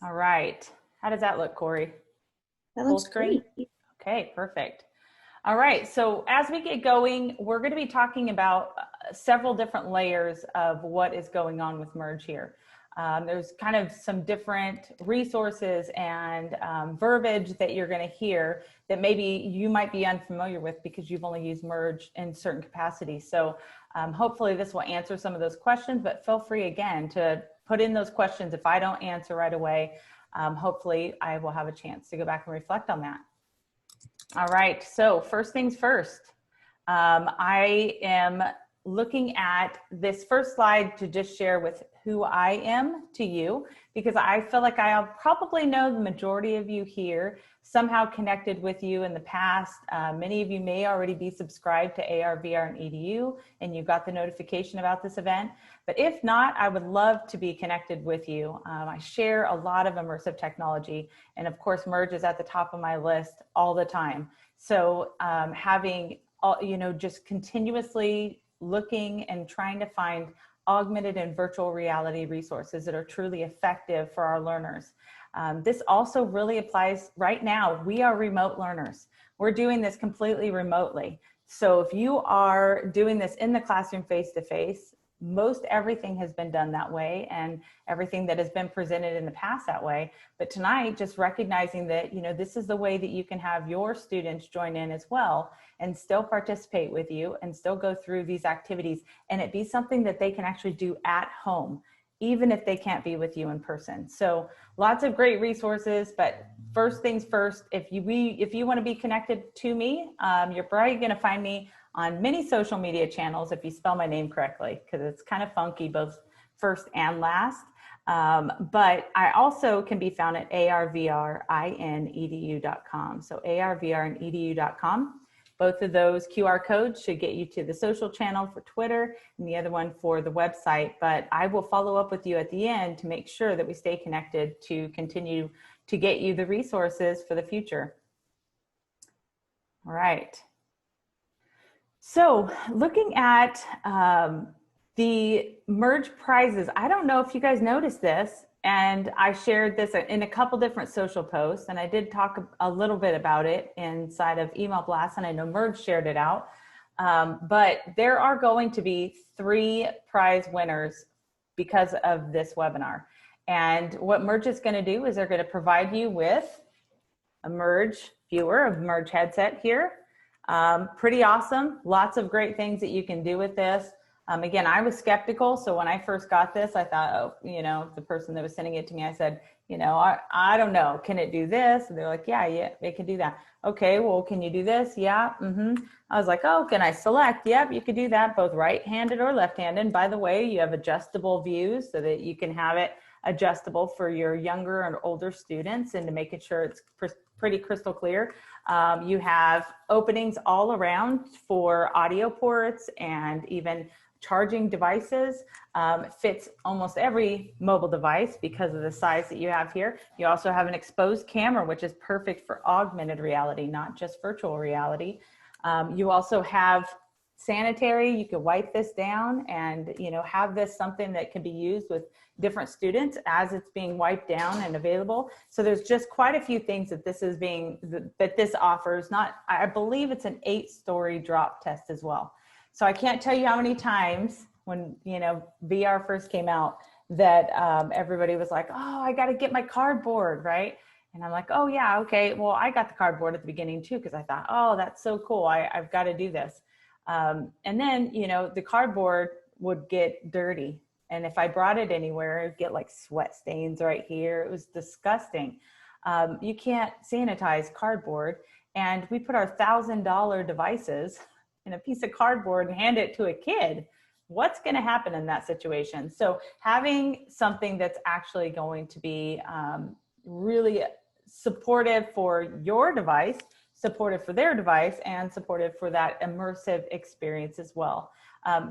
All right. How does that look, Corey? That Full looks screen? great. Okay, perfect. All right, so as we get going, we're going to be talking about several different layers of what is going on with Merge here. There's kind of some different resources and verbiage that you're going to hear that maybe you might be unfamiliar with because you've only used Merge in certain capacities. So hopefully this will answer some of those questions, but feel free again to put in those questions. If I don't answer right away, hopefully I will have a chance to go back and reflect on that. All right, so first things first. I am looking at this first slide to just share with who I am to you, because I feel like I'll probably know the majority of you here, somehow connected with you in the past. Many of you may already be subscribed to AR, VR, and EDU, and you got the notification about this event. But if not, I would love to be connected with you. I share a lot of immersive technology, and of course, Merge is at the top of my list all the time. So having, just continuously looking and trying to find augmented and virtual reality resources that are truly effective for our learners. This also really applies right now. We are remote learners. We're doing this completely remotely. So if you are doing this in the classroom face-to-face, most everything has been done that way, and everything that has been presented in the past that way. But tonight, just recognizing that, this is the way that you can have your students join in as well and still participate with you and still go through these activities, and it be something that they can actually do at home, even if they can't be with you in person. So lots of great resources, but first things first, if you want to be connected to me, you're probably going to find me on many social media channels if you spell my name correctly, because it's kind of funky both first and last. But I also can be found at arvrinedu.com. So arvrinedu.com. Both of those QR codes should get you to the social channel for Twitter and the other one for the website. But I will follow up with you at the end to make sure that we stay connected to continue to get you the resources for the future. All right. So looking at the Merge prizes, I don't know if you guys noticed this, and I shared this in a couple different social posts, and I did talk a little bit about it inside of email blasts, and I know Merge shared it out. But there are going to be 3 prize winners because of this webinar. And what Merge is going to do is they're going to provide you with a Merge viewer, a Merge headset here. Pretty awesome. Lots of great things that you can do with this. Again, I was skeptical. So when I first got this, I thought, the person that was sending it to me, I said, I don't know, can it do this? And they're like, yeah, it can do that. Okay, well, can you do this? Yeah. I was like, oh, can I select? Yep, you could do that, both right-handed or left-handed. And by the way, you have adjustable views so that you can have it adjustable for your younger and older students, and to making sure it's pretty crystal clear. You have openings all around for audio ports and even charging devices. Fits almost every mobile device because of the size that you have here. You also have an exposed camera, which is perfect for augmented reality, not just virtual reality. You also have sanitary. You can wipe this down and have this something that can be used with different students as it's being wiped down and available. So there's just quite a few things that this offers. I believe it's an 8-story drop test as well. So I can't tell you how many times when VR first came out that everybody was like, oh, I got to get my cardboard, right? And I'm like, oh yeah, okay. Well, I got the cardboard at the beginning too, because I thought, oh, that's so cool. I've got to do this. And then, the cardboard would get dirty. And if I brought it anywhere, it'd get like sweat stains right here. It was disgusting. You can't sanitize cardboard. And we put our $1,000 devices in a piece of cardboard and hand it to a kid. What's going to happen in that situation? So having something that's actually going to be really supportive for your device, supportive for their device, and supportive for that immersive experience as well.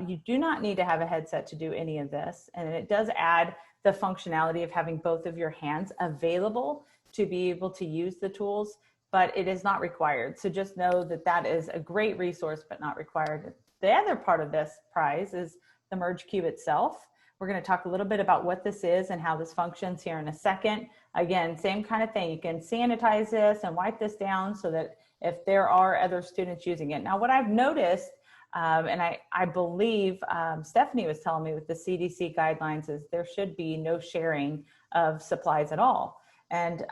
You do not need to have a headset to do any of this, and it does add the functionality of having both of your hands available to be able to use the tools, but it is not required. So just know that that is a great resource, but not required. The other part of this prize is the Merge Cube itself, We're going to talk a little bit about what this is and how this functions here in a second. Again, same kind of thing. You can sanitize this and wipe this down so that if there are other students using it. Now, what I've noticed, and I believe Stephanie was telling me with the CDC guidelines, is there should be no sharing of supplies at all. And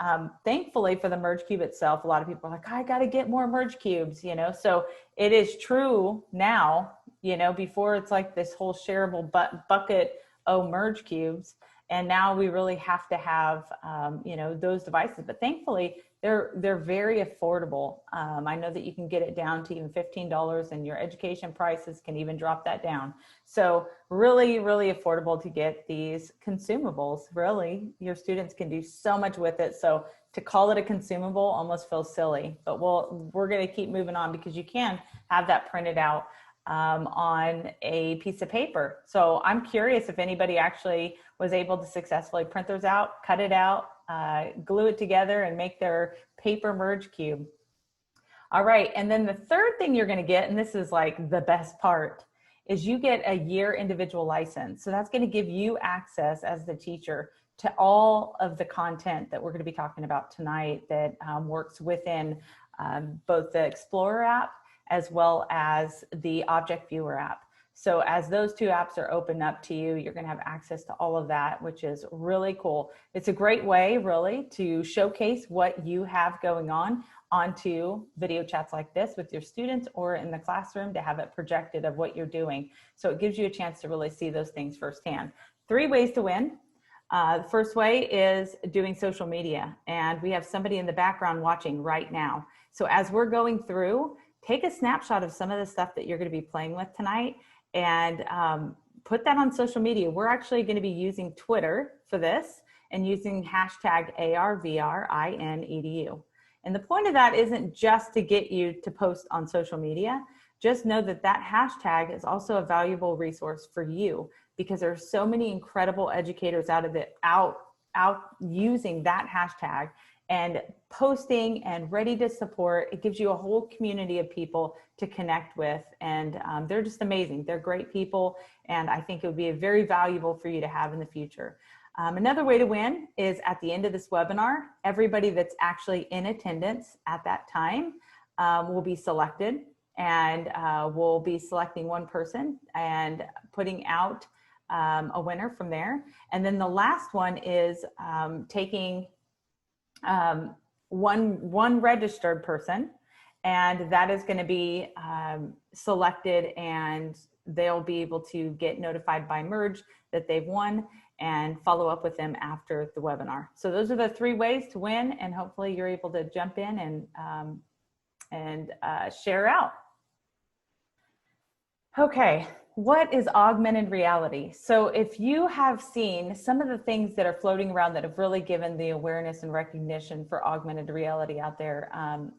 thankfully for the Merge Cube itself, a lot of people are like, I got to get more Merge Cubes, you know, so it is true now, you know, before it's like this whole shareable bucket, Merge Cubes. And now we really have to have, you know, those devices, but thankfully they're very affordable. I know that you can get it down to even $15, and your education prices can even drop that down. So really, really affordable to get these consumables. Really, your students can do so much with it. So to call it a consumable almost feels silly, but we're going to keep moving on, because you can have that printed out on a piece of paper. So I'm curious if anybody actually was able to successfully print those out, cut it out, glue it together, and make their paper Merge Cube. All right, and then the third thing you're going to get, and this is like the best part, is you get a year individual license. So that's going to give you access as the teacher to all of the content that we're going to be talking about tonight that works within both the Explorer app as well as the Object Viewer app. So as those two apps are open up to you, you're going to have access to all of that, which is really cool. It's a great way, really, to showcase what you have going on onto video chats like this with your students, or in the classroom to have it projected of what you're doing. So it gives you a chance to really see those things firsthand. 3 ways to win. The first way is doing social media, and we have somebody in the background watching right now. So as we're going through, take a snapshot of some of the stuff that you're going to be playing with tonight, and put that on social media. We're actually going to be using Twitter for this, and using hashtag ARVRINEDU. And the point of that isn't just to get you to post on social media. Just know that that hashtag is also a valuable resource for you, because there are so many incredible educators out using that hashtag and posting and ready to support. It gives you a whole community of people to connect with, and they're just amazing. They're great people, and I think it would be very valuable for you to have in the future. Another way to win is at the end of this webinar, everybody that's actually in attendance at that time will be selected, and we'll be selecting one person and putting out a winner from there. And then the last one is taking one registered person, and that is going to be selected, and they'll be able to get notified by Merge that they've won, and follow up with them after the webinar. So those are the 3 ways to win, and hopefully you're able to jump in and share out. Okay, what is augmented reality? So if you have seen some of the things that are floating around that have really given the awareness and recognition for augmented reality out there,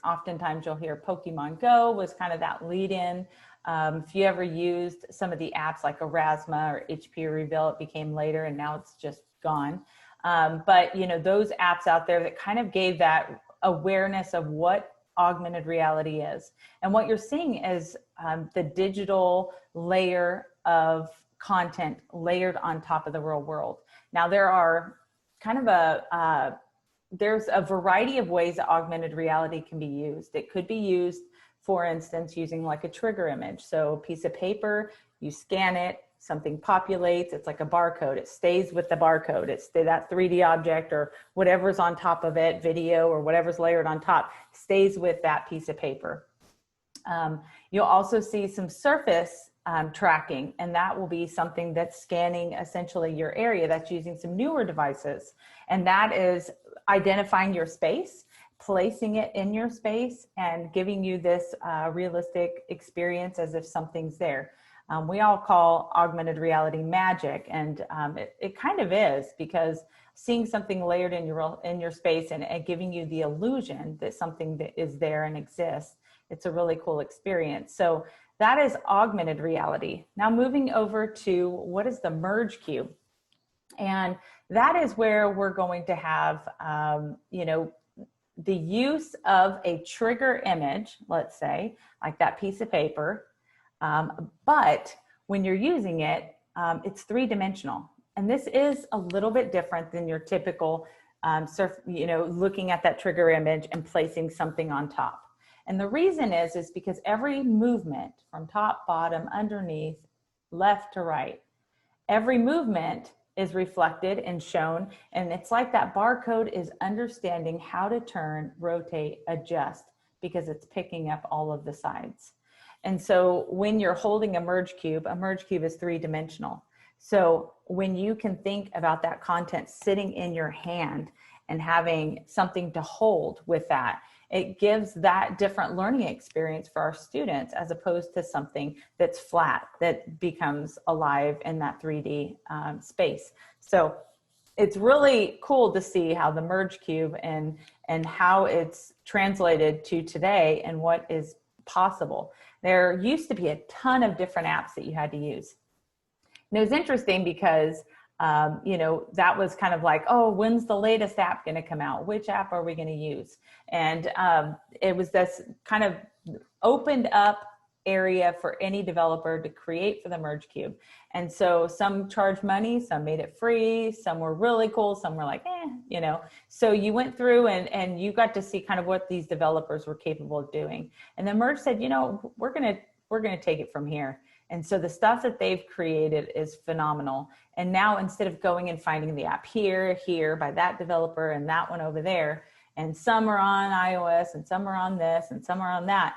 oftentimes you'll hear Pokemon Go was kind of that lead in. If you ever used some of the apps like Erasmus or HP Reveal, it became later, and now it's just gone. But you know, those apps out there that kind of gave that awareness of what augmented reality is. And what you're seeing is the digital layer of content layered on top of the real world. Now there are kind of there's a variety of ways that augmented reality can be used. It could be used, for instance, using like a trigger image. So a piece of paper, you scan it, something populates, it's like a barcode. It stays with the barcode. It's that 3D object or whatever's on top of it, video or whatever's layered on top, stays with that piece of paper. You'll also see some surface tracking, and that will be something that's scanning essentially your area. That's using some newer devices, and that is identifying your space, placing it in your space, and giving you this realistic experience as if something's there. We all call augmented reality magic, and it kind of is, because seeing something layered in your space and giving you the illusion that something that is there and exists, it's a really cool experience. So that is augmented reality. Now moving over to what is the Merge Cube, and that is where we're going to have you know, the use of a trigger image, let's say, like that piece of paper. But when you're using it, it's 3-dimensional. And this is a little bit different than your typical looking at that trigger image and placing something on top. And the reason is because every movement from top, bottom, underneath, left to right, every movement is reflected and shown. And it's like that barcode is understanding how to turn, rotate, adjust, because it's picking up all of the sides. And so when you're holding a merge cube is 3-dimensional. So when you can think about that content sitting in your hand and having something to hold with that, it gives that different learning experience for our students, as opposed to something that's flat that becomes alive in that 3D space. So it's really cool to see how the Merge Cube and how it's translated to today and what is possible. There used to be a ton of different apps that you had to use. And it was interesting because that was kind of like, oh, when's the latest app going to come out? Which app are we going to use? And it was this kind of opened up area for any developer to create for the Merge Cube. And so some charged money, some made it free, some were really cool, some were like, So you went through and you got to see kind of what these developers were capable of doing. And then Merge said, we're gonna take it from here. And so the stuff that they've created is phenomenal. And now instead of going and finding the app here by that developer and that one over there, and some are on iOS and some are on this and some are on that,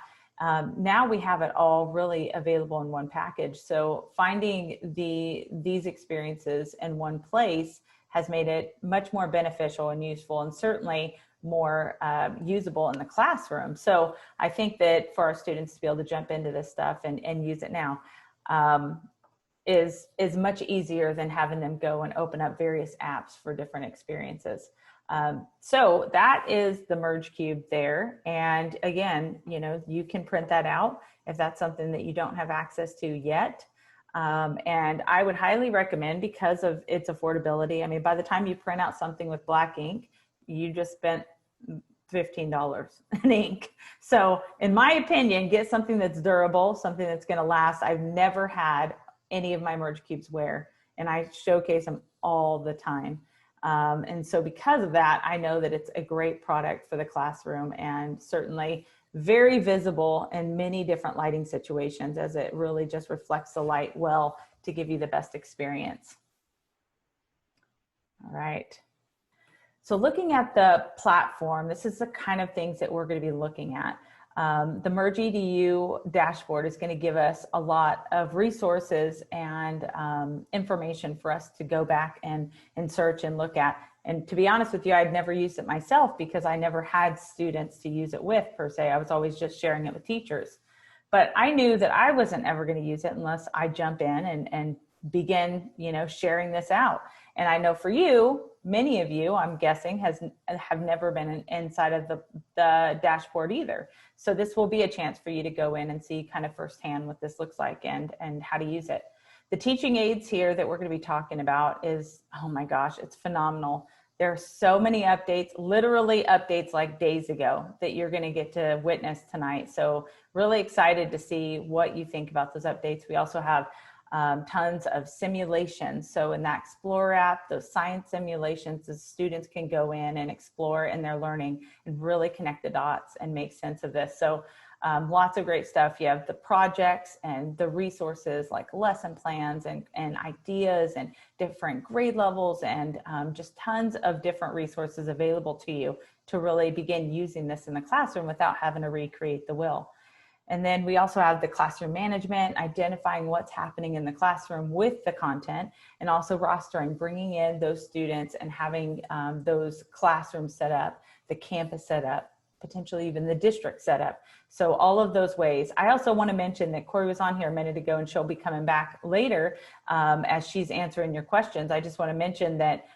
now we have it all really available in one package. So finding these experiences in one place has made it much more beneficial and useful, and certainly more usable in the classroom. So I think that for our students to be able to jump into this stuff and use it now is much easier than having them go and open up various apps for different experiences. So that is the Merge Cube there. And again, you can print that out if that's something that you don't have access to yet. And I would highly recommend, because of its affordability. I mean, by the time you print out something with black ink, you just spent $15 in ink. So in my opinion, get something that's durable, something that's going to last. I've never had any of my Merge Cubes wear, and I showcase them all the time. And so because of that, I know that it's a great product for the classroom, and certainly very visible in many different lighting situations, as it really just reflects the light well to give you the best experience. All right. So looking at the platform, this is the kind of things that we're going to be looking at. The Merge EDU Dashboard is going to give us a lot of resources and information for us to go back and search and look at. And to be honest with you, I'd never used it myself because I never had students to use it with, per se. I was always just sharing it with teachers. But I knew that I wasn't ever going to use it unless I jump in and begin, sharing this out. And I know for you, many of you, I'm guessing, have never been inside of the dashboard either. So this will be a chance for you to go in and see kind of firsthand what this looks like and how to use it. The teaching aids here that we're going to be talking about is, oh my gosh, it's phenomenal. There are so many updates, literally updates like days ago, that you're going to get to witness tonight. So really excited to see what you think about those updates. We also have tons of simulations. So in that Explore app, those science simulations, the students can go in and explore in their learning and really connect the dots and make sense of this. So lots of great stuff. You have the projects and the resources like lesson plans and ideas and different grade levels, and just tons of different resources available to you to really begin using this in the classroom without having to recreate the wheel. And then we also have the classroom management, identifying what's happening in the classroom with the content, and also rostering, bringing in those students and having those classrooms set up, the campus set up, potentially even the district set up. So all of those ways. I also want to mention that Corey was on here a minute ago, and she'll be coming back later as she's answering your questions. I just want to mention that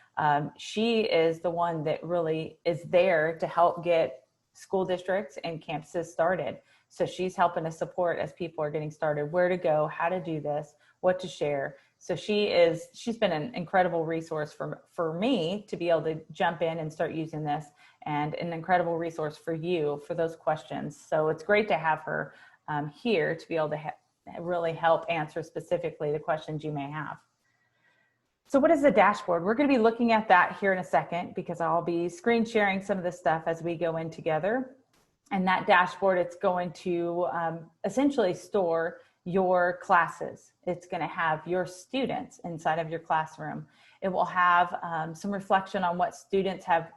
she is the one that really is there to help get school districts and campuses started. So she's helping us support as people are getting started, where to go, how to do this, what to share. So she's been an incredible resource for me to be able to jump in and start using this, and an incredible resource for you for those questions. So it's great to have her here to be able to really help answer specifically the questions you may have. So what is the dashboard? We're going to be looking at that here in a second because I'll be screen sharing some of this stuff as we go in together. And that dashboard, it's going to essentially store your classes. It's going to have your students inside of your classroom. It will have some reflection on what students have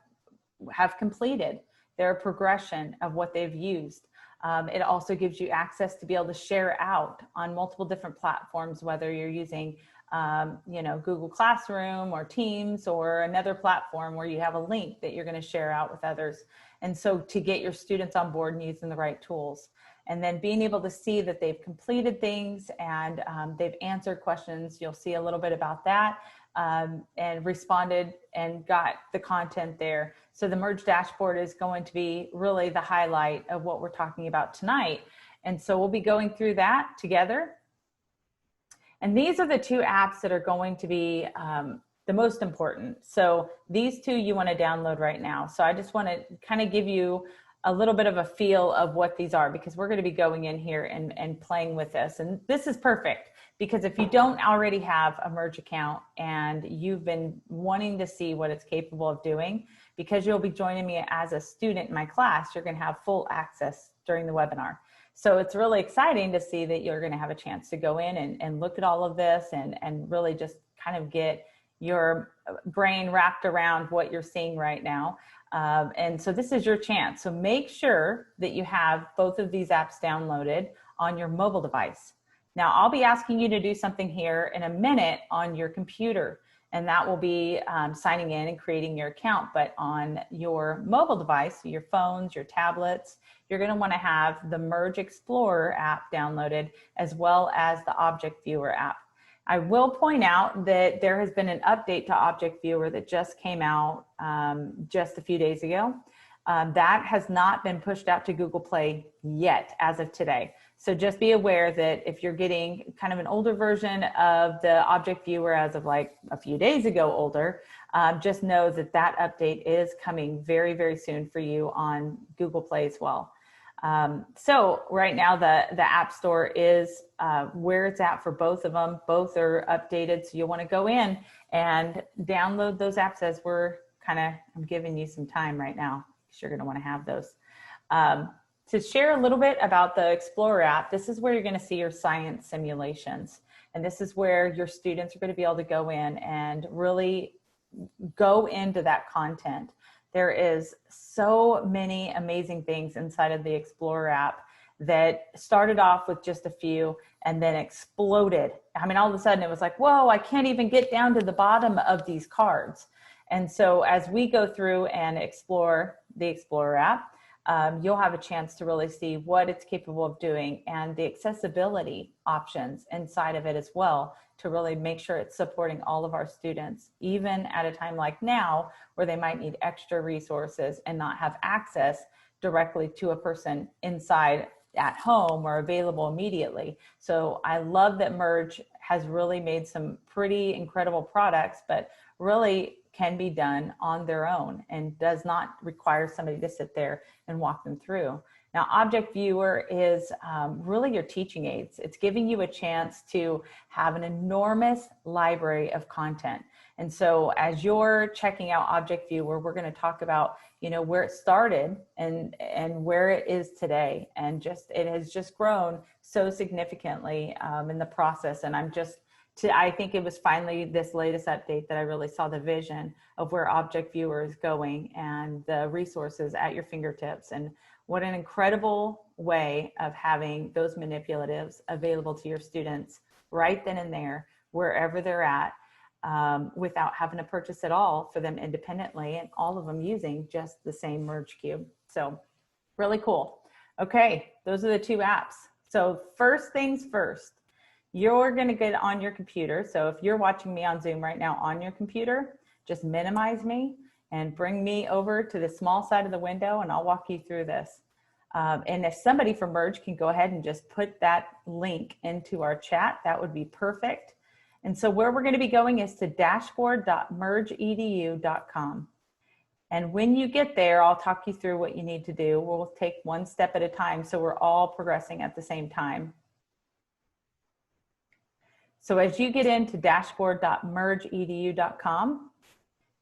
completed, their progression of what they've used. It also gives you access to be able to share out on multiple different platforms, whether you're using Google Classroom or Teams or another platform where you have a link that you're going to share out with others. And so to get your students on board and using the right tools, and then being able to see that they've completed things and they've answered questions. You'll see a little bit about that and responded and got the content there. So the Merge dashboard is going to be really the highlight of what we're talking about tonight. And so we'll be going through that together. And these are the two apps that are going to be the most important. So these two you want to download right now. So I just want to kind of give you a little bit of a feel of what these are, because we're going to be going in here and playing with this. And this is perfect because if you don't already have a Merge account and you've been wanting to see what it's capable of doing, because you'll be joining me as a student in my class, you're going to have full access during the webinar. So it's really exciting to see that you're going to have a chance to go in and look at all of this and really just kind of get your brain wrapped around what you're seeing right now. And so this is your chance. So make sure that you have both of these apps downloaded on your mobile device. Now I'll be asking you to do something here in a minute on your computer, and that will be signing in and creating your account. But on your mobile device, your phones, your tablets, you're going to want to have the Merge Explorer app downloaded as well as the Object Viewer app. I will point out that there has been an update to Object Viewer that just came out just a few days ago. That has not been pushed out to Google Play yet as of today. So just be aware that if you're getting kind of an older version of the Object Viewer as of like a few days ago older, just know that that update is coming very, very soon for you on Google Play as well. So right now the App Store is where it's at for both of them. Both are updated. So you'll want to go in and download those apps as I'm giving you some time right now, because you're going to want to have those. To share a little bit about the Explorer app, this is where you're going to see your science simulations. And this is where your students are going to be able to go in and really go into that content. There is so many amazing things inside of the Explorer app that started off with just a few and then exploded. I mean, all of a sudden it was like, whoa, I can't even get down to the bottom of these cards. And so as we go through and explore the Explorer app, you'll have a chance to really see what it's capable of doing and the accessibility options inside of it as well, to really make sure it's supporting all of our students, even at a time like now where they might need extra resources and not have access directly to a person inside at home or available immediately. So I love that Merge has really made some pretty incredible products, but really can be done on their own and does not require somebody to sit there and walk them through. Now, Object Viewer is really your teaching aids. It's giving you a chance to have an enormous library of content. And so as you're checking out Object Viewer, we're going to talk about, where it started and where it is today. And it has just grown so significantly in the process. And I think it was finally this latest update that I really saw the vision of where Object Viewer is going and the resources at your fingertips. And what an incredible way of having those manipulatives available to your students right then and there, wherever they're at, without having to purchase it all for them independently, and all of them using just the same Merge Cube. So really cool. Okay, those are the two apps. So first things first, you're going to get on your computer. So if you're watching me on Zoom right now on your computer, just minimize me and bring me over to the small side of the window, and I'll walk you through this. And if somebody from Merge can go ahead and just put that link into our chat, that would be perfect. And so where we're going to be going is to dashboard.mergeedu.com. And when you get there, I'll talk you through what you need to do. We'll take one step at a time so we're all progressing at the same time. So as you get into dashboard.mergeedu.com,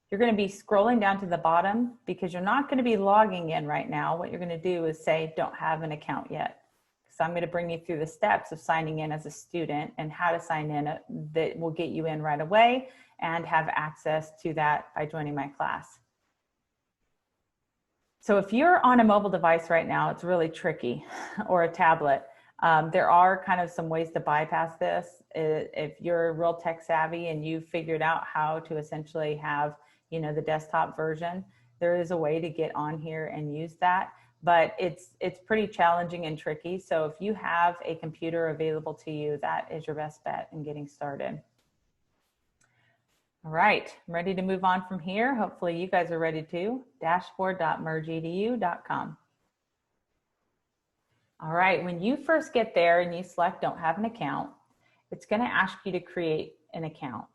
you're going to be scrolling down to the bottom because you're not going to be logging in right now. What you're going to do is say, don't have an account yet. So I'm going to bring you through the steps of signing in as a student and how to sign in that will get you in right away and have access to that by joining my class. So if you're on a mobile device right now, it's really tricky, or a tablet. There are kind of some ways to bypass this. If you're real tech savvy and you've figured out how to essentially have, you know, the desktop version, there is a way to get on here and use that, but it's pretty challenging and tricky. So if you have a computer available to you, that is your best bet in getting started. All right, I'm ready to move on from here. Hopefully you guys are ready too. Dashboard.mergeedu.com. All right, when you first get there and you select don't have an account, it's going to ask you to create an account.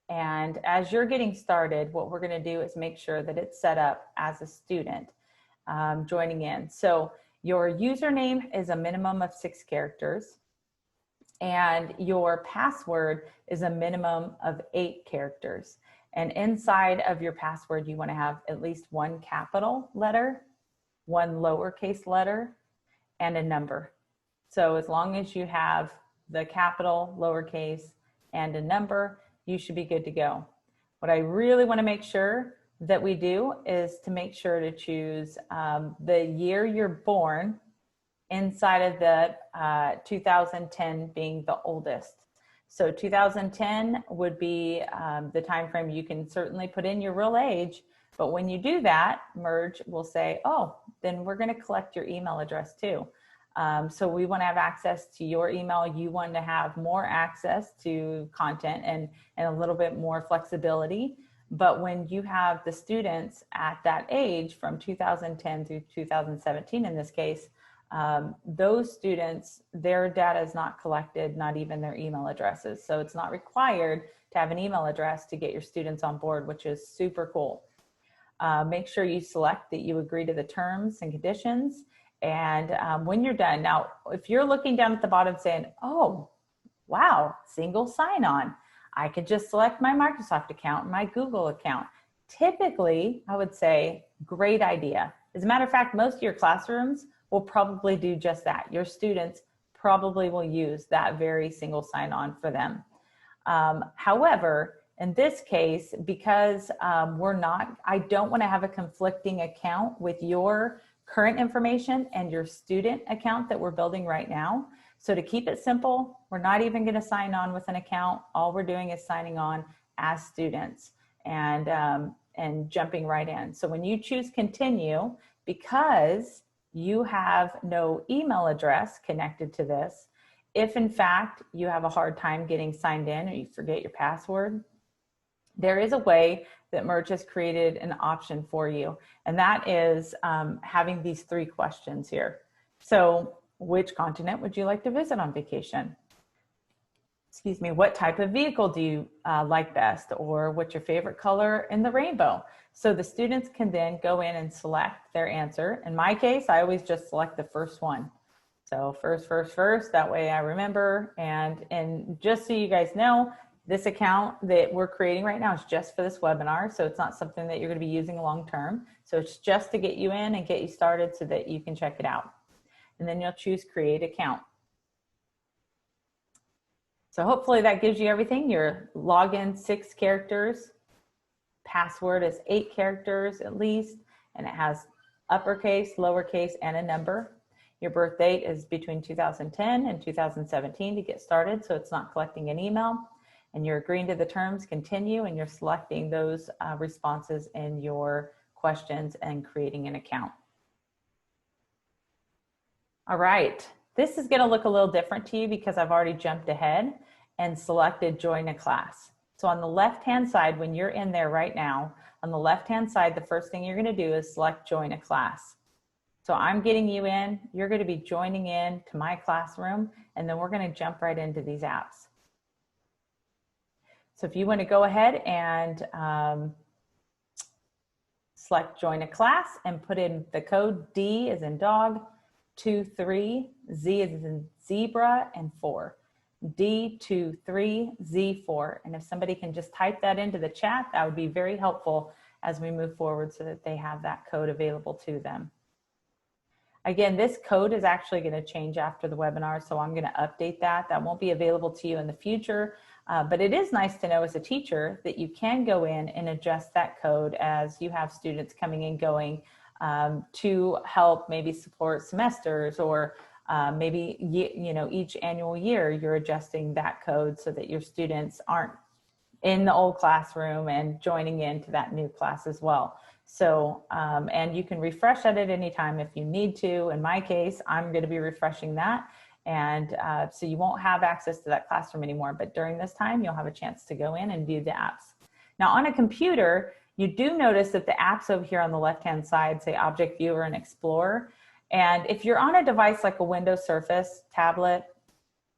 And as you're getting started, what we're going to do is make sure that it's set up as a student joining in. So your username is a minimum of 6 characters. And your password is a minimum of 8 characters. And inside of your password, you want to have at least 1 capital letter, 1 lowercase letter, and a number. So as long as you have the capital, lowercase, and a number, you should be good to go. What I really want to make sure that we do is to make sure to choose the year you're born inside of the 2010 being the oldest. So 2010 would be the time frame. You can certainly put in your real age, but when you do that, Merge will say, oh, then we're going to collect your email address too. So we want to have access to your email. You want to have more access to content and a little bit more flexibility. But when you have the students at that age from 2010 through 2017, in this case, those students, their data is not collected, not even their email addresses. So it's not required to have an email address to get your students on board, which is super cool. Make sure you select that you agree to the terms and conditions. And when you're done, now, if you're looking down at the bottom saying, oh, wow, single sign-on, I could just select my Microsoft account, my Google account. Typically, I would say, great idea. As a matter of fact, most of your classrooms will probably do just that. Your students probably will use that very single sign-on for them. However, in this case, because I don't want to have a conflicting account with your current information and your student account that we're building right now. So to keep it simple, we're not even going to sign on with an account. All we're doing is signing on as students and jumping right in. So when you choose continue, because you have no email address connected to this, if in fact you have a hard time getting signed in or you forget your password, there is a way that Merge has created an option for you. And that is having these 3 questions here. So which continent would you like to visit on vacation? Excuse me, what type of vehicle do you like best? Or what's your favorite color in the rainbow? So the students can then go in and select their answer. In my case, I always just select the first one. So first, that way I remember. And just so you guys know, this account that we're creating right now is just for this webinar. So it's not something that you're going to be using long-term. So it's just to get you in and get you started so that you can check it out. And then you'll choose create account. So hopefully that gives you everything. Your login 6 characters, password is 8 characters at least, and it has uppercase, lowercase, and a number. Your birth date is between 2010 and 2017 to get started, so it's not collecting an email. And you're agreeing to the terms, continue, and you're selecting those responses in your questions and creating an account. All right, this is gonna look a little different to you because I've already jumped ahead and selected join a class. So on the left-hand side, when you're in there right now, on the left-hand side, the first thing you're gonna do is select join a class. So I'm getting you in, you're gonna be joining in to my classroom, and then we're gonna jump right into these apps. So if you wanna go ahead and select join a class and put in the code D as in dog, 23, Z as in zebra, and 4. D23Z4. And if somebody can just type that into the chat, that would be very helpful as we move forward so that they have that code available to them. Again, this code is actually going to change after the webinar, so I'm going to update that. That won't be available to you in the future, but it is nice to know as a teacher that you can go in and adjust that code as you have students coming and going to help maybe support semesters, or maybe each annual year you're adjusting that code so that your students aren't in the old classroom and joining into that new class as well. So, and you can refresh at it anytime if you need to. In my case, I'm going to be refreshing that. And so you won't have access to that classroom anymore, but during this time, you'll have a chance to go in and view the apps. Now on a computer, you do notice that the apps over here on the left-hand side say Object Viewer and Explorer. And if you're on a device like a Windows Surface tablet,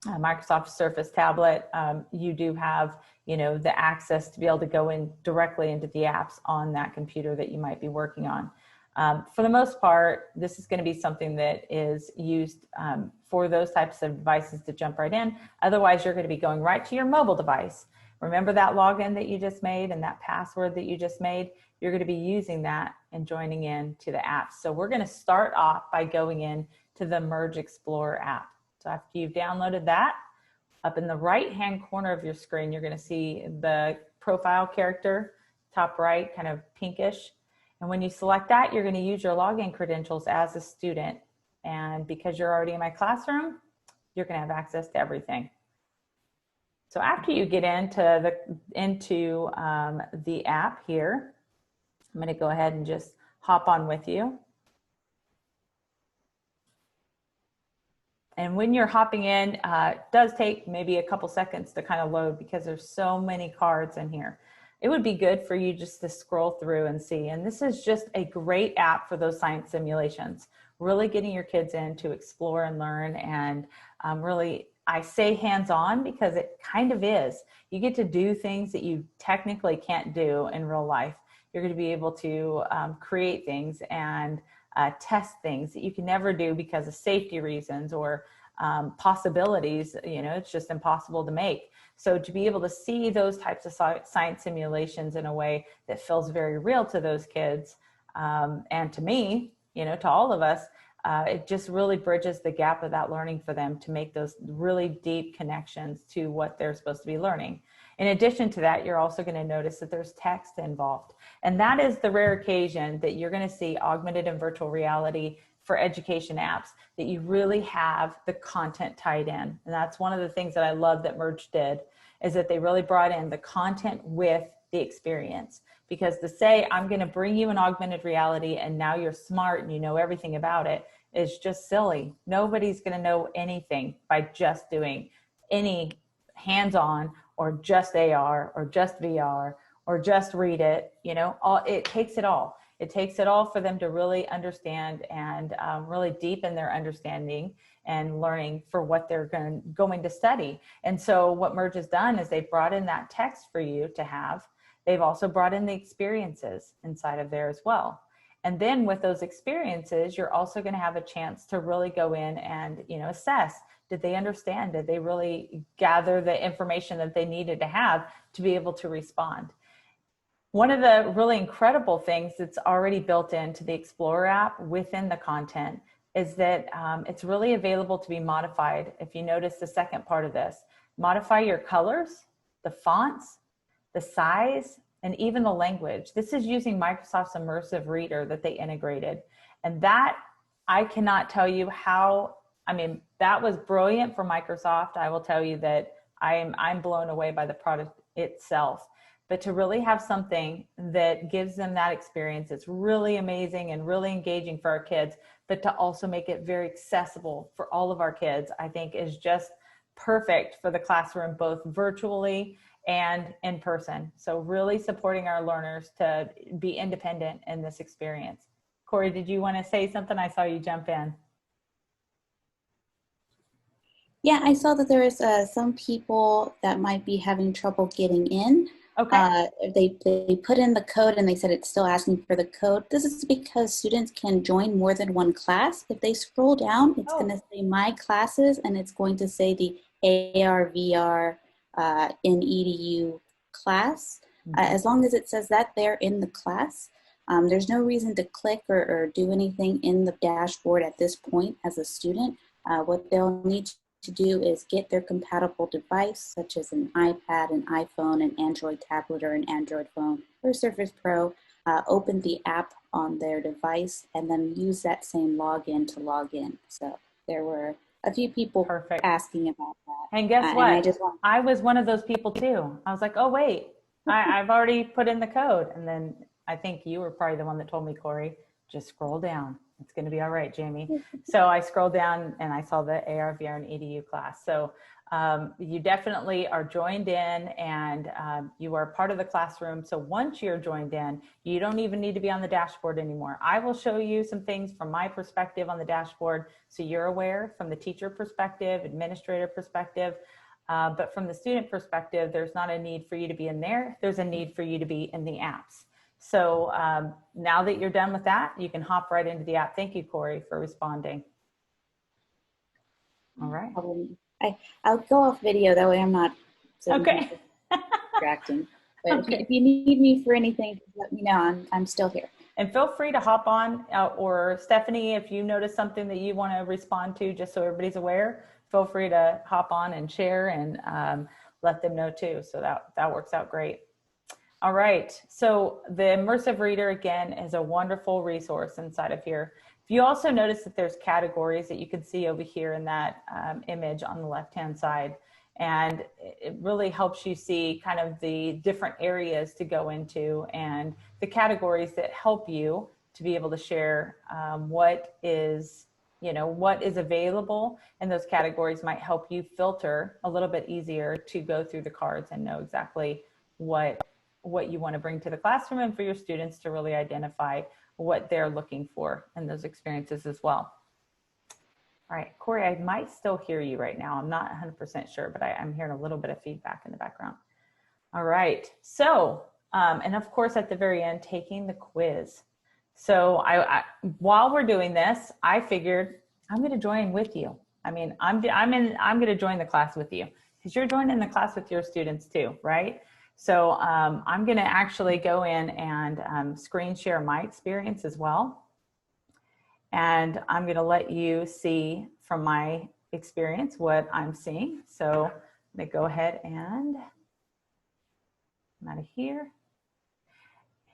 Microsoft Surface tablet, you do have the access to be able to go in directly into the apps on that computer that you might be working on. For the most part, this is going to be something that is used for those types of devices to jump right in. Otherwise, you're going to be going right to your mobile device. Remember that login that you just made and that password that you just made? You're going to be using that and joining in to the apps. So we're going to start off by going in to the Merge Explorer app. So after you've downloaded that, up in the right-hand corner of your screen, you're going to see the profile character, top right, kind of pinkish. And when you select that, you're going to use your login credentials as a student. And because you're already in my classroom, you're going to have access to everything. So after you get into the app here, I'm going to go ahead and just hop on with you. And when you're hopping in, it does take maybe a couple seconds to kind of load because there's so many cards in here. It would be good for you just to scroll through and see. And this is just a great app for those science simulations, really getting your kids in to explore and learn. And really, I say hands-on because it kind of is. You get to do things that you technically can't do in real life. You're going to be able to create things and test things that you can never do because of safety reasons or possibilities. It's just impossible to make. So to be able to see those types of science simulations in a way that feels very real to those kids and to me, to all of us, it just really bridges the gap of that learning for them to make those really deep connections to what they're supposed to be learning. In addition to that, you're also going to notice that there's text involved. And that is the rare occasion that you're going to see augmented and virtual reality for education apps, that you really have the content tied in. And that's one of the things that I love that Merge did, is that they really brought in the content with the experience. Because to say, I'm going to bring you an augmented reality and now you're smart and you know everything about it, is just silly. Nobody's going to know anything by just doing any hands-on or just AR or just VR or just read it. It takes it all. It takes it all for them to really understand and really deepen their understanding and learning for what they're going to study. And so what Merge has done is they've brought in that text for you to have. They've also brought in the experiences inside of there as well. And then with those experiences, you're also going to have a chance to really go in and, assess. Did they understand? Did they really gather the information that they needed to have to be able to respond? One of the really incredible things that's already built into the Explorer app within the content is that it's really available to be modified. If you notice the second part of this, modify your colors, the fonts, the size, and even the language. This is using Microsoft's Immersive Reader that they integrated. And that, I cannot tell you how, that was brilliant for Microsoft. I will tell you that I'm blown away by the product itself. But to really have something that gives them that experience, it's really amazing and really engaging for our kids, but to also make it very accessible for all of our kids, I think is just perfect for the classroom, both virtually and in person. So really supporting our learners to be independent in this experience. Corey, did you want to say something? I saw you jump in. Yeah, I saw that there is some people that might be having trouble getting in. Okay. They put in the code and they said it's still asking for the code. This is because students can join more than one class. If they scroll down, it's going to say my classes and it's going to say the AR, VR in EDU class. As long as it says that they're in the class, there's no reason to click or do anything in the dashboard at this point as a student. What they'll need to do is get their compatible device, such as an iPad, an iPhone, an Android tablet, or an Android phone, or Surface Pro, open the app on their device, and then use that same login to log in. So there were a few people asking about that. And guess what? And I was one of those people too. I was like, oh, wait, I've already put in the code. And then I think you were probably the one that told me, Corey, just scroll down. It's going to be all right, Jamie. So I scrolled down and I saw the AR, VR, and EDU class. So you definitely are joined in, and you are part of the classroom. So once you're joined in, you don't even need to be on the dashboard anymore. I will show you some things from my perspective on the dashboard, so you're aware from the teacher perspective, administrator perspective. But from the student perspective, there's not a need for you to be in there. There's a need for you to be in the apps. So now that you're done with that, you can hop right into the app. Thank you, Corey, for responding. All right. I'll go off video, that way I'm not so distracting. But if you need me for anything, let me know. I'm still here. And feel free to hop on, or Stephanie, if you notice something that you want to respond to, just so everybody's aware, feel free to hop on and share and let them know too. So that works out great. All right, so the Immersive Reader, again, is a wonderful resource inside of here. If you also notice that there's categories that you can see over here in that image on the left-hand side, and it really helps you see kind of the different areas to go into and the categories that help you to be able to share what is available, and those categories might help you filter a little bit easier to go through the cards and know exactly what you want to bring to the classroom, and for your students to really identify what they're looking for in those experiences as well. All right, Corey, I might still hear you right now. I'm not 100% sure, but I'm hearing a little bit of feedback in the background. All right, so, and of course at the very end, taking the quiz. So while we're doing this, I figured I'm going to join with you. I mean, I'm going to join the class with you, because you're joining the class with your students too, right? So I'm going to actually go in and screen share my experience as well. And I'm going to let you see from my experience what I'm seeing. So I'm going to go ahead and I'm out of here.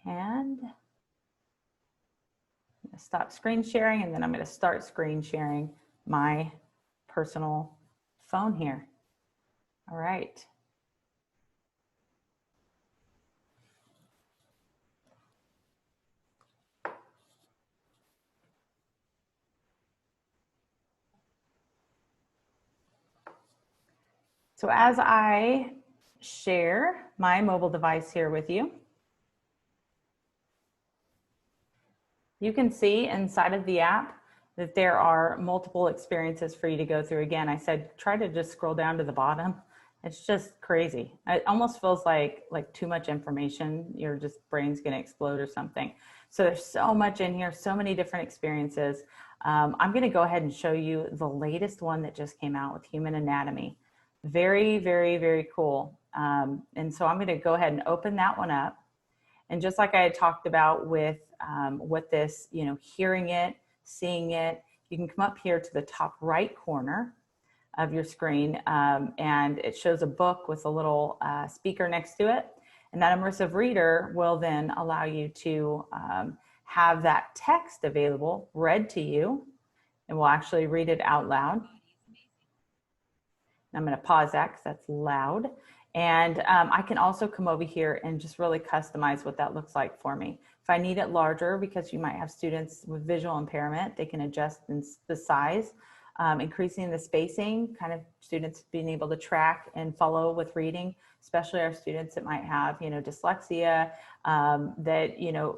And I'm going to stop screen sharing, and then I'm going to start screen sharing my personal phone here. All right. So as I share my mobile device here with you, you can see inside of the app that there are multiple experiences for you to go through. Again, I said, try to just scroll down to the bottom. It's just crazy. It almost feels like too much information. Your just brain's gonna explode or something. So there's so much in here, so many different experiences. I'm gonna go ahead and show you the latest one that just came out with human anatomy. Very, very, very cool. And so I'm going to go ahead and open that one up. And just like I had talked about with this, hearing it, seeing it, you can come up here to the top right corner of your screen, and it shows a book with a little speaker next to it. And that Immersive Reader will then allow you to have that text available, read to you, and we'll actually read it out loud. I'm going to pause that because that's loud. And I can also come over here and just really customize what that looks like for me. If I need it larger, because you might have students with visual impairment, they can adjust the size, increasing the spacing, kind of students being able to track and follow with reading, especially our students that might have, dyslexia, that,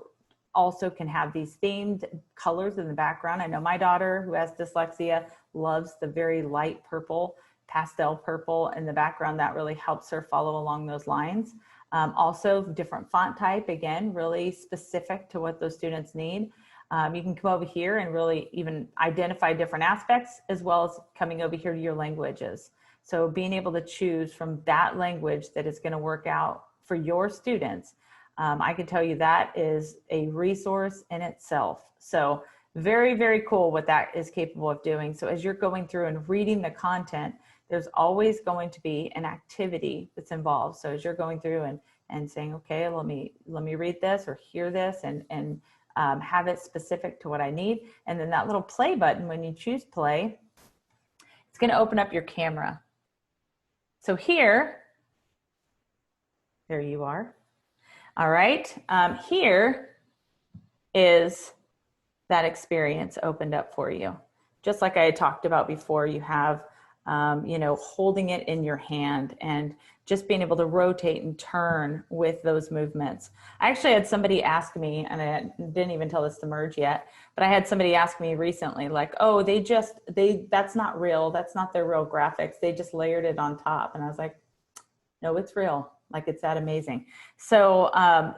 also can have these themed colors in the background. I know my daughter, who has dyslexia, loves the very light purple, pastel purple in the background. That really helps her follow along those lines. Also different font type, again, really specific to what those students need. You can come over here and really even identify different aspects, as well as coming over here to your languages. So being able to choose from that language that is going to work out for your students, I can tell you that is a resource in itself. So very, very cool what that is capable of doing. So as you're going through and reading the content, there's always going to be an activity that's involved. So as you're going through and saying, okay, let me read this or hear this and have it specific to what I need. And then that little play button, when you choose play, it's going to open up your camera. So here, there you are. All right, here is that experience opened up for you. Just like I had talked about before, you have, you know, holding it in your hand and just being able to rotate and turn with those movements. I actually had somebody ask me, and I didn't even tell this to Merge yet, but I had somebody ask me recently, like, oh, that's not real. That's not their real graphics. They just layered it on top. And I was like, no, it's real. Like, it's that amazing. So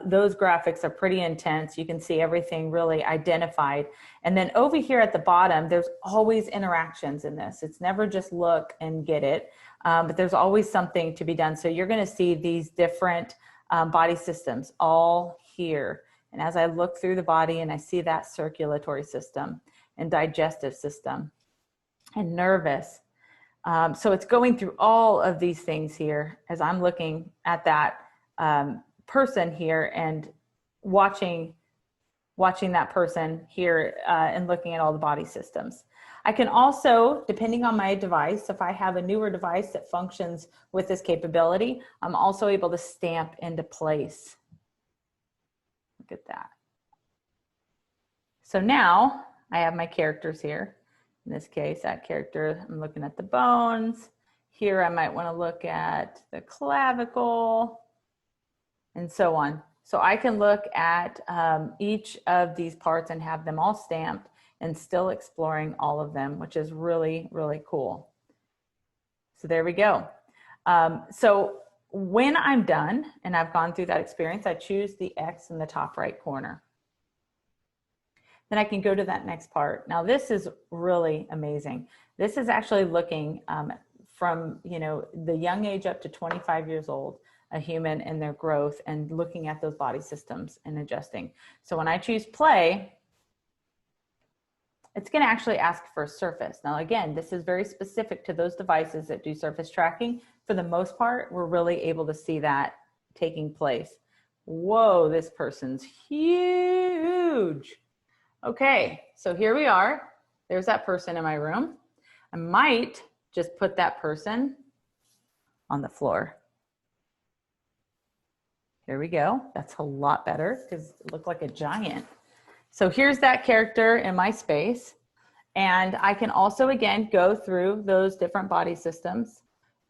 those graphics are pretty intense. You can see everything really identified. And then over here at the bottom, there's always interactions in this. It's never just look and get it, but there's always something to be done. So you're going to see these different body systems all here. And as I look through the body and I see that circulatory system and digestive system and nervous, so it's going through all of these things here as I'm looking at that person here and watching that person here and looking at all the body systems. I can also, depending on my device, if I have a newer device that functions with this capability, I'm also able to stamp into place. Look at that. So now I have my characters here. In this case, that character, I'm looking at the bones. Here, I might want to look at the clavicle and so on. So I can look at each of these parts and have them all stamped and still exploring all of them, which is really, really cool. So there we go. So when I'm done and I've gone through that experience, I choose the X in the top right corner. Then I can go to that next part. Now this is really amazing. This is actually looking from, you know, the young age up to 25 years old, a human and their growth, and looking at those body systems and adjusting. So when I choose play, it's going to actually ask for a surface. Now again, this is very specific to those devices that do surface tracking. For the most part, we're really able to see that taking place. Whoa, this person's huge. Okay, so here we are. There's that person in my room. I might just put that person on the floor. Here we go. That's a lot better because it looked like a giant. So here's that character in my space. And I can also, again, go through those different body systems,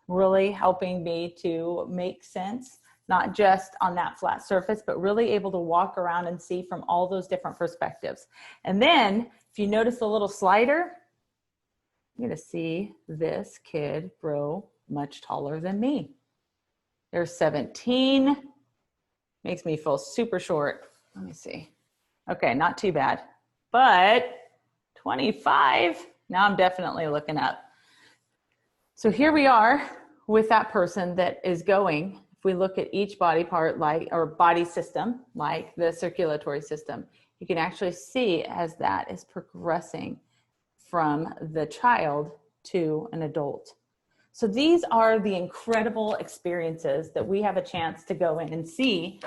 really helping me to make sense, not just on that flat surface, but really able to walk around and see from all those different perspectives. And then if you notice the little slider, you're gonna see this kid grow much taller than me. There's 17, makes me feel super short. Let me see. Okay, not too bad, but 25, now I'm definitely looking up. So here we are with that person that is going. If we look at each body part, like, or body system, like the circulatory system, you can actually see as that is progressing from the child to an adult. So these are the incredible experiences that we have a chance to go in and see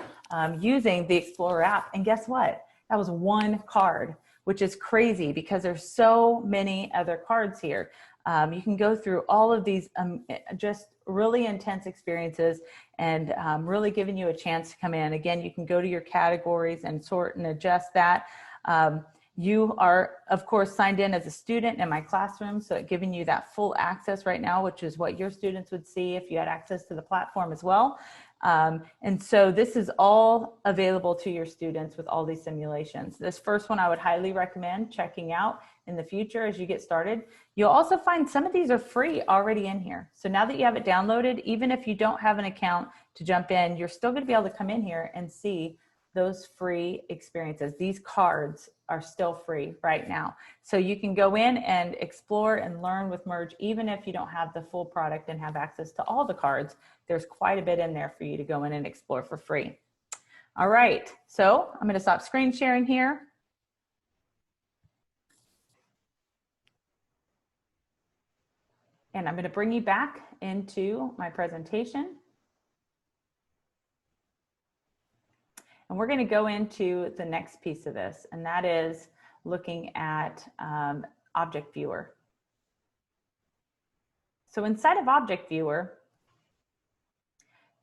using the Explorer app. And guess what? That was one card, which is crazy because there's so many other cards here. You can go through all of these just really intense experiences and really giving you a chance to come in. Again, you can go to your categories and sort and adjust that. You are, of course, signed in as a student in my classroom, so it's giving you that full access right now, which is what your students would see if you had access to the platform as well. And so this is all available to your students with all these simulations. This first one I would highly recommend checking out in the future as you get started. You'll also find some of these are free already in here. So now that you have it downloaded, even if you don't have an account to jump in, you're still going to be able to come in here and see those free experiences. These cards are still free right now. So you can go in and explore and learn with Merge, even if you don't have the full product and have access to all the cards. There's quite a bit in there for you to go in and explore for free. All right, so I'm going to stop screen sharing here. And I'm going to bring you back into my presentation. And we're going to go into the next piece of this, and that is looking at Object Viewer. So inside of Object Viewer,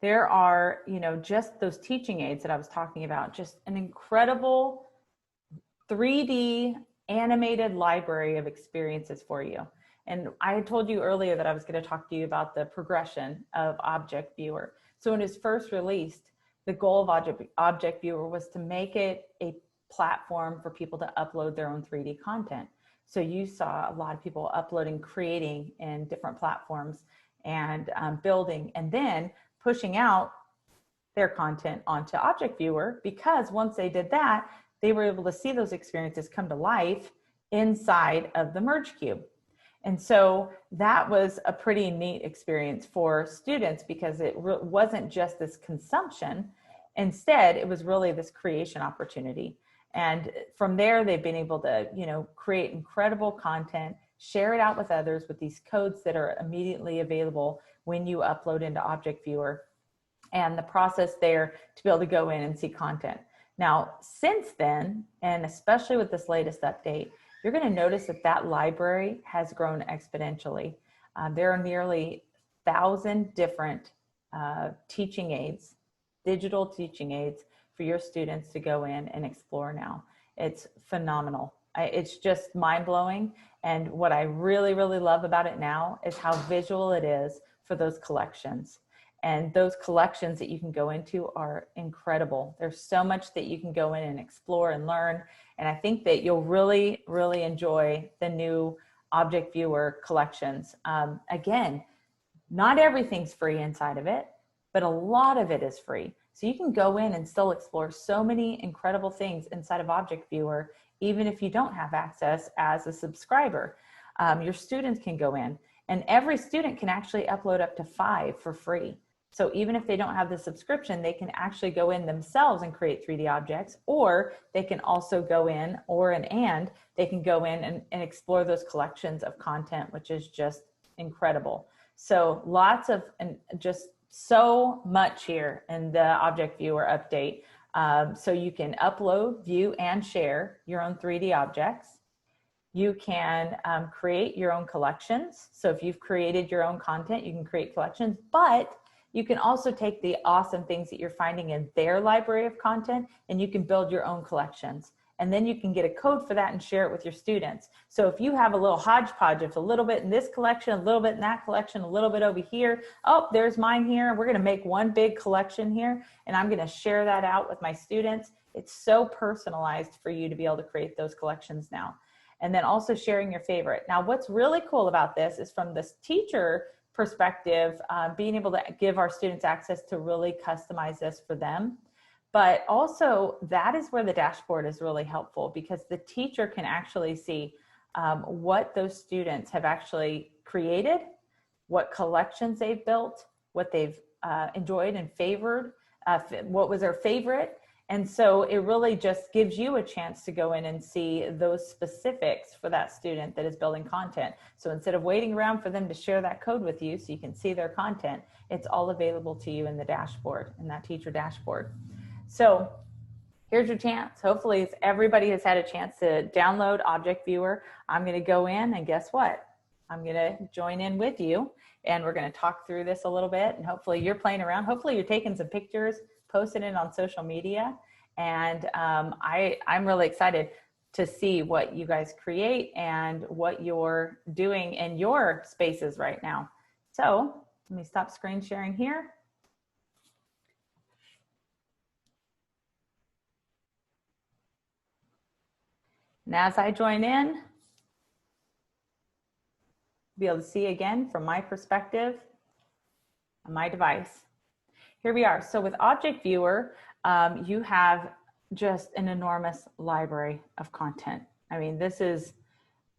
there are, just those teaching aids that I was talking about, just an incredible 3D animated library of experiences for you. And I had told you earlier that I was going to talk to you about the progression of Object Viewer. So when it was first released, the goal of Object Viewer was to make it a platform for people to upload their own 3D content. So you saw a lot of people uploading, creating in different platforms and building, and then pushing out their content onto Object Viewer, because once they did that, they were able to see those experiences come to life inside of the Merge Cube. And so that was a pretty neat experience for students, because it wasn't just this consumption. Instead, it was really this creation opportunity. And from there, they've been able to, create incredible content, share it out with others with these codes that are immediately available when you upload into Object Viewer, and the process there to be able to go in and see content. Now, since then, and especially with this latest update, you're going to notice that that library has grown exponentially. There are nearly 1,000 different teaching aids, digital teaching aids for your students to go in and explore now. It's phenomenal. It's just mind-blowing. And what I really, really love about it now is how visual it is for those collections. And those collections that you can go into are incredible. There's so much that you can go in and explore and learn. And I think that you'll really, really enjoy the new Object Viewer collections. Again, not everything's free inside of it, but a lot of it is free. So you can go in and still explore so many incredible things inside of Object Viewer, even if you don't have access as a subscriber. Your students can go in, and every student can actually upload up to 5 for free. So even if they don't have the subscription, they can actually go in themselves and create 3D objects, or they can also go in, they can go in and explore those collections of content, which is just incredible. So lots of, and just so much here in the Object Viewer update. So you can upload, view, and share your own 3D objects. You can create your own collections. So if you've created your own content, you can create collections, but you can also take the awesome things that you're finding in their library of content, and you can build your own collections. And then you can get a code for that and share it with your students. So if you have a little hodgepodge of a little bit in this collection, a little bit in that collection, a little bit over here, oh, there's mine here, we're gonna make one big collection here, and I'm gonna share that out with my students. It's so personalized for you to be able to create those collections now. And then also sharing your favorite. Now, what's really cool about this is, from this teacher perspective, being able to give our students access to really customize this for them. But also, that is where the dashboard is really helpful, because the teacher can actually see what those students have actually created, what collections they've built, what they've enjoyed and favored, what was their favorite. And so it really just gives you a chance to go in and see those specifics for that student that is building content. So instead of waiting around for them to share that code with you so you can see their content, it's all available to you in the dashboard, in that teacher dashboard. So here's your chance. Hopefully everybody has had a chance to download Object Viewer. I'm going to go in, and guess what? I'm going to join in with you, and we're going to talk through this a little bit, and hopefully you're playing around. Hopefully you're taking some pictures, posting it on social media. And I'm really excited to see what you guys create and what you're doing in your spaces right now. So let me stop screen sharing here. And as I join in, be able to see again from my perspective on my device. here we are. So with Object Viewer, you have just an enormous library of content. I mean, this is,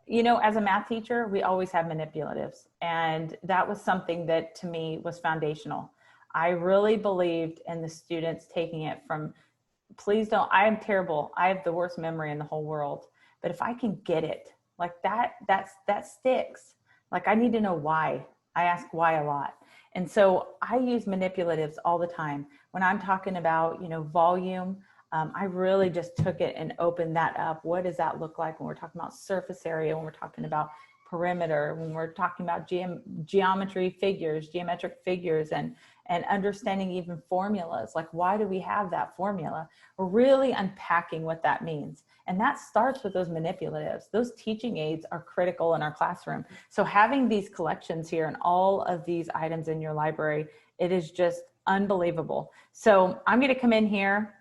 you know, as a math teacher, we always have manipulatives. And that was something that to me was foundational. I really believed in the students taking it from, please don't, I am terrible. I have the worst memory in the whole world. But if I can get it, like that sticks. Like I need to know why. I ask why a lot. And so I use manipulatives all the time. When I'm talking about, you know, volume, I really just took it and opened that up. What does that look like when we're talking about surface area, when we're talking about perimeter, when we're talking about geometric figures, and understanding even formulas, like why do we have that formula? We're really unpacking what that means. And that starts with those manipulatives. Those teaching aids are critical in our classroom. So having these collections here and all of these items in your library, it is just unbelievable. So I'm going to come in here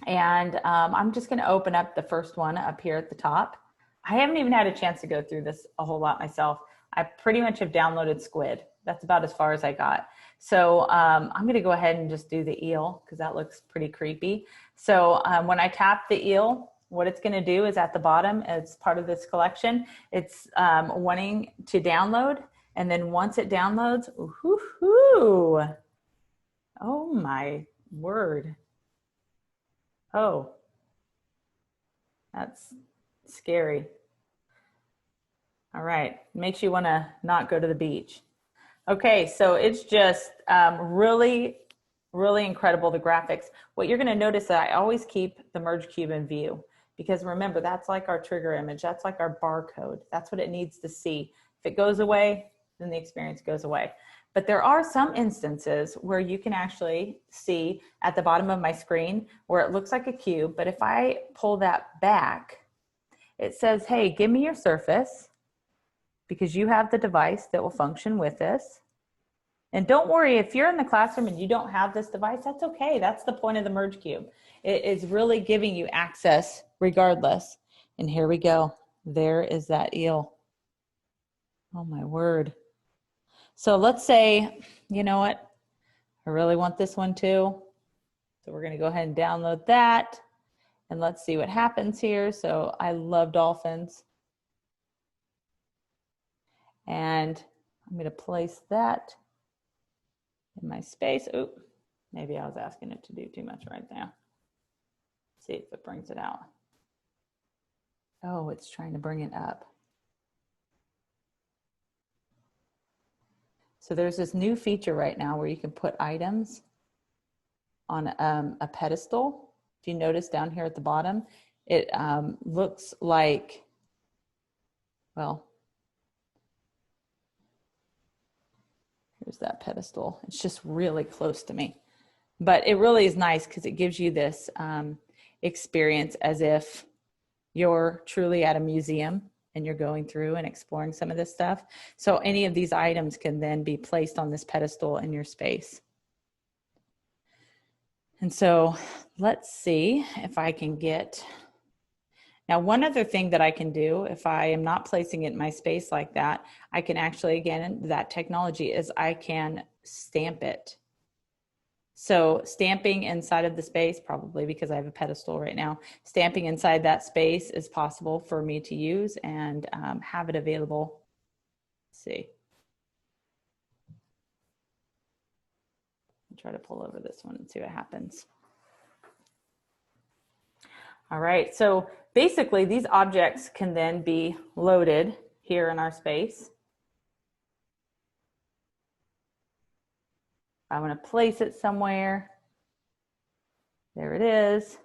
and I'm just going to open up the first one up here at the top. I haven't even had a chance to go through this a whole lot myself. I pretty much have downloaded Squid. That's about as far as I got. So I'm going to go ahead and just do the eel because that looks pretty creepy. So when I tap the eel, what it's going to do is at the bottom, as part of this collection, it's wanting to download. And then once it downloads, oh my word. Oh, that's scary. All right, makes you want to not go to the beach. Okay, so it's just really, really incredible, the graphics. What you're going to notice that I always keep the merge cube in view, because remember, that's like our trigger image. That's like our barcode. That's what it needs to see. If it goes away, then the experience goes away. But there are some instances where you can actually see at the bottom of my screen where it looks like a cube, but if I pull that back, it says, hey, give me your surface, because you have the device that will function with this. And don't worry, if you're in the classroom and you don't have this device, that's okay. That's the point of the Merge Cube. It is really giving you access regardless. And here we go. There is that eel. Oh my word. So let's say, you know what? I really want this one too. So we're going to go ahead and download that. And let's see what happens here. So I love dolphins. And I'm going to place that in my space. Oop, maybe I was asking it to do too much right now. See if it brings it out. Oh, it's trying to bring it up. So there's this new feature right now where you can put items on a pedestal. If you notice down here at the bottom, it looks like, well, here's that pedestal. It's just really close to me. But it really is nice because it gives you this experience as if you're truly at a museum and you're going through and exploring some of this stuff. So any of these items can then be placed on this pedestal in your space. And so let's see if I can get, now one other thing that I can do if I am not placing it in my space like that, I can actually, again, that technology is I can stamp it. So stamping inside of the space, probably because I have a pedestal right now, stamping inside that space is possible for me to use and have it available. Let's see. I'll try to pull over this one and see what happens. All right, so basically these objects can then be loaded here in our space. I want to place it somewhere. There it is.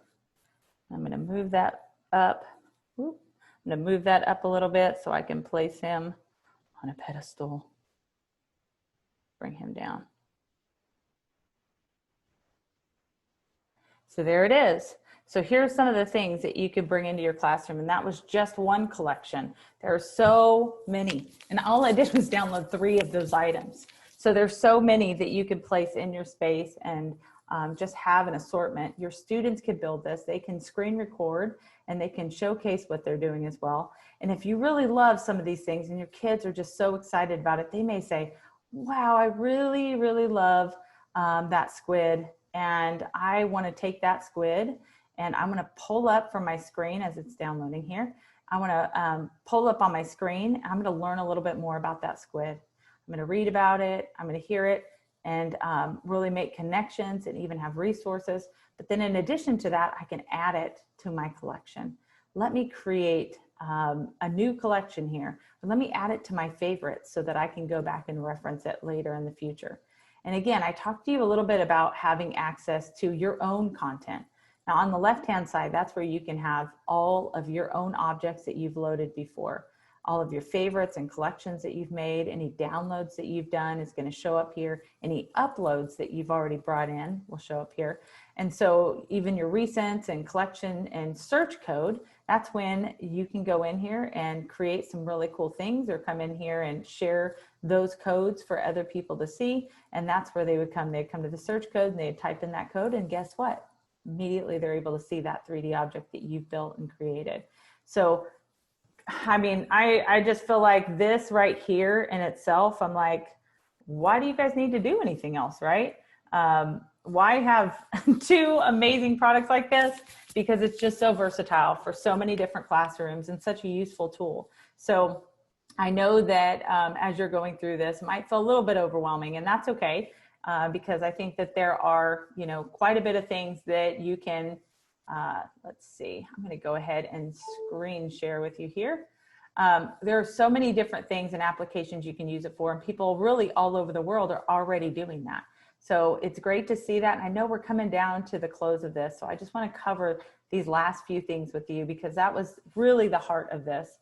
I'm going to move that up. I'm going to move that up a little bit so I can place him on a pedestal. Bring him down. So there it is. So here's some of the things that you could bring into your classroom, and that was just one collection. There are so many, and all I did was download 3 of those items. So there's so many that you could place in your space and just have an assortment. Your students could build this. They can screen record and they can showcase what they're doing as well. And if you really love some of these things and your kids are just so excited about it, they may say, wow, I really, really love that squid, and I want to take that squid and I'm going to pull up from my screen as it's downloading here. I want to pull up on my screen. I'm going to learn a little bit more about that squid. I'm going to read about it. I'm going to hear it and really make connections and even have resources. But then in addition to that, I can add it to my collection. Let me create a new collection here. But let me add it to my favorites so that I can go back and reference it later in the future. And again, I talked to you a little bit about having access to your own content. Now on the left-hand side, that's where you can have all of your own objects that you've loaded before. All of your favorites and collections that you've made, any downloads that you've done is going to show up here. Any uploads that you've already brought in will show up here. And so even your recents and collection and search code, that's when you can go in here and create some really cool things or come in here and share those codes for other people to see. And that's where they would come. They'd come to the search code and they'd type in that code, and guess what? Immediately they're able to see that 3D object that you've built and created. So, I mean, I just feel like this right here in itself, I'm like, why do you guys need to do anything else, right? Why have two amazing products like this? Because it's just so versatile for so many different classrooms and such a useful tool. So I know that as you're going through this, it might feel a little bit overwhelming, and that's okay. Because I think that there are, you know, quite a bit of things that you can, let's see, I'm going to go ahead and screen share with you here. There are so many different things and applications you can use it for, and people really all over the world are already doing that. So it's great to see that. And I know we're coming down to the close of this, so I just want to cover these last few things with you because that was really the heart of this.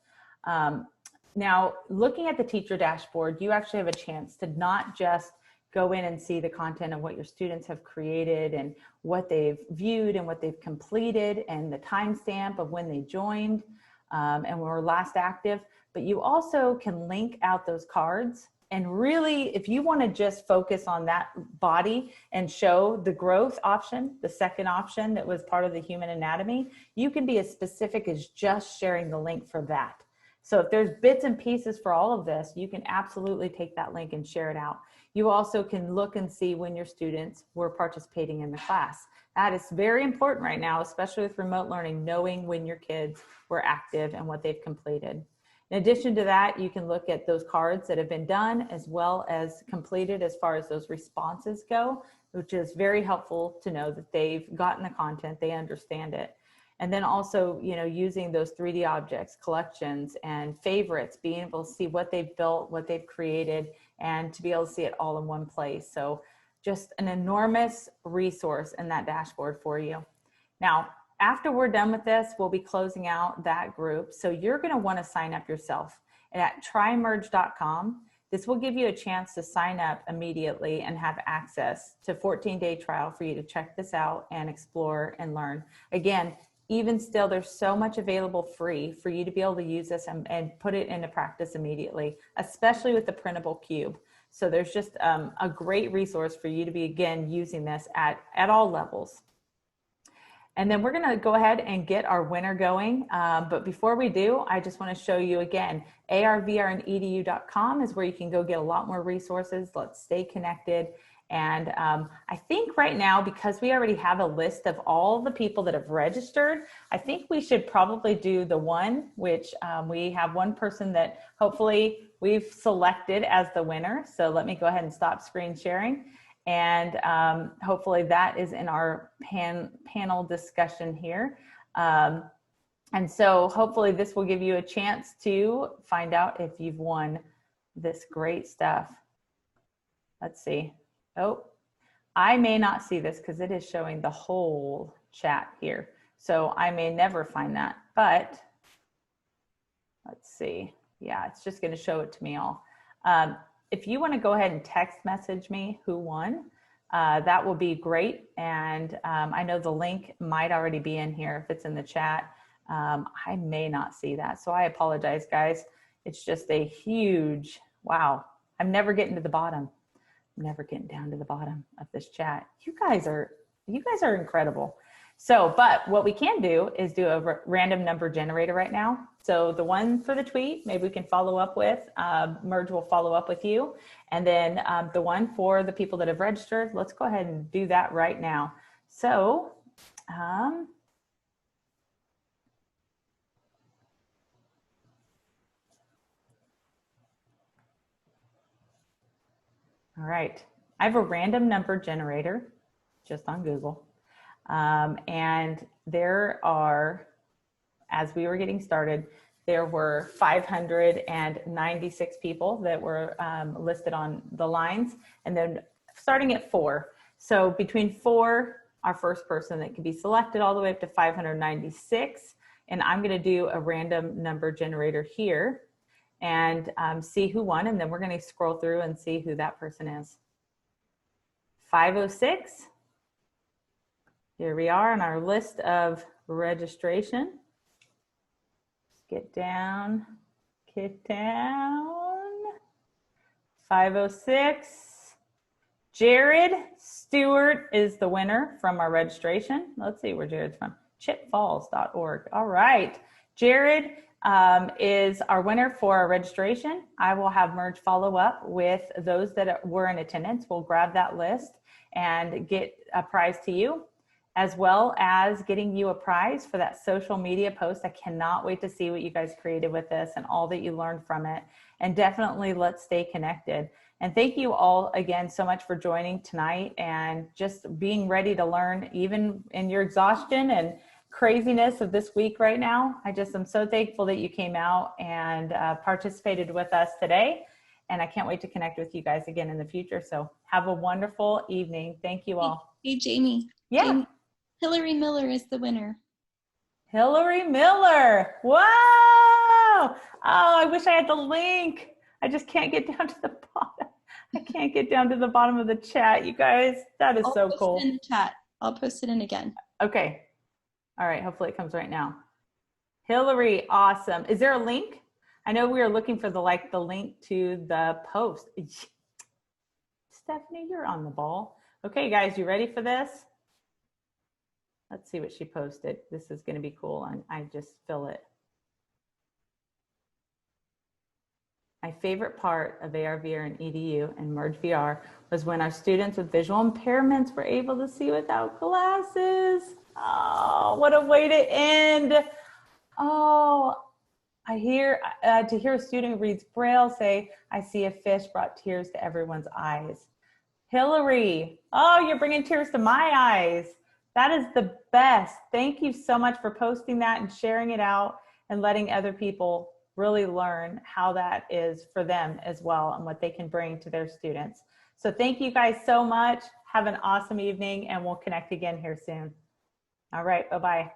Now, looking at the teacher dashboard, you actually have a chance to not just go in and see the content of what your students have created and what they've viewed and what they've completed and the timestamp of when they joined and were last active, but you also can link out those cards. And really, if you want to just focus on that body and show the growth option, the second option that was part of the human anatomy, you can be as specific as just sharing the link for that. So if there's bits and pieces for all of this, you can absolutely take that link and share it out. You also can look and see when your students were participating in the class. That is very important right now, especially with remote learning, knowing when your kids were active and what they've completed. In addition to that, you can look at those cards that have been done as well as completed as far as those responses go, which is very helpful to know that they've gotten the content, they understand it. And then also, you know, using those 3D objects, collections, and favorites, being able to see what they've built, what they've created, and to be able to see it all in one place. So just an enormous resource in that dashboard for you. Now, after we're done with this, we'll be closing out that group. So you're going to want to sign up yourself. And at trymerge.com, this will give you a chance to sign up immediately and have access to 14-day trial for you to check this out and explore and learn. Again, even still, there's so much available free for you to be able to use this and put it into practice immediately, especially with the printable cube. So there's just a great resource for you to be, again, using this at all levels. And then we're going to go ahead and get our winner going. But before we do, I just want to show you again, arvrndedu.com is where you can go get a lot more resources. Let's stay connected. And I think right now, because we already have a list of all the people that have registered, I think we should probably do the one, which we have one person that hopefully we've selected as the winner. So let me go ahead and stop screen sharing. And hopefully that is in our panel discussion here. And so hopefully this will give you a chance to find out if you've won this great stuff. Let's see. Oh, I may not see this because it is showing the whole chat here. So I may never find that, but let's see. Yeah, it's just going to show it to me all. If you want to go ahead and text message me who won, that will be great. And I know the link might already be in here if it's in the chat. I may not see that. So I apologize, guys. It's just a huge, wow. I'm never getting to the bottom. I'm never getting down to the bottom of this chat. You guys are incredible. So, but what we can do is do a random number generator right now. So the one for the tweet, maybe we can follow up with, Merge will follow up with you. And then the one for the people that have registered, let's go ahead and do that right now. So, all right, I have a random number generator just on Google. And there are, as we were getting started, there were 596 people that were listed on the lines, and then starting at 4. So between 4, our first person that can be selected, all the way up to 596. And I'm going to do a random number generator here and see who won. And then we're going to scroll through and see who that person is. 506. Here we are on our list of registration. Get down. 506. Jared Stewart is the winner from our registration. Let's see where Jared's from. chipfalls.org. All right. Jared is our winner for our registration. I will have Merge follow up with those that were in attendance. We'll grab that list and get a prize to you, as well as getting you a prize for that social media post. I cannot wait to see what you guys created with this and all that you learned from it. And definitely let's stay connected. And thank you all again so much for joining tonight and just being ready to learn, even in your exhaustion and craziness of this week right now. I just am so thankful that you came out and participated with us today. And I can't wait to connect with you guys again in the future. So have a wonderful evening. Thank you all. Hey, Jamie. Yeah. Jamie, Hillary Miller is the winner. Hillary Miller. Wow. Oh, I wish I had the link. I just can't get down to the bottom. I can't get down to the bottom of the chat, you guys. That is so cool. I'll post it in the chat. I'll post it in again. Okay. All right. Hopefully it comes right now. Hillary, awesome. Is there a link? I know we were looking for the link to the post. Stephanie, you're on the ball. Okay, guys, you ready for this? Let's see what she posted. This is going to be cool. I just feel it. My favorite part of AR, VR, and EDU and Merge VR was when our students with visual impairments were able to see without glasses. Oh, what a way to end. Oh, to hear a student who reads Braille say, "I see a fish," brought tears to everyone's eyes. Hillary, oh, you're bringing tears to my eyes. That is the best. Thank you so much for posting that and sharing it out and letting other people really learn how that is for them as well and what they can bring to their students. So thank you guys so much. Have an awesome evening and we'll connect again here soon. All right, bye-bye.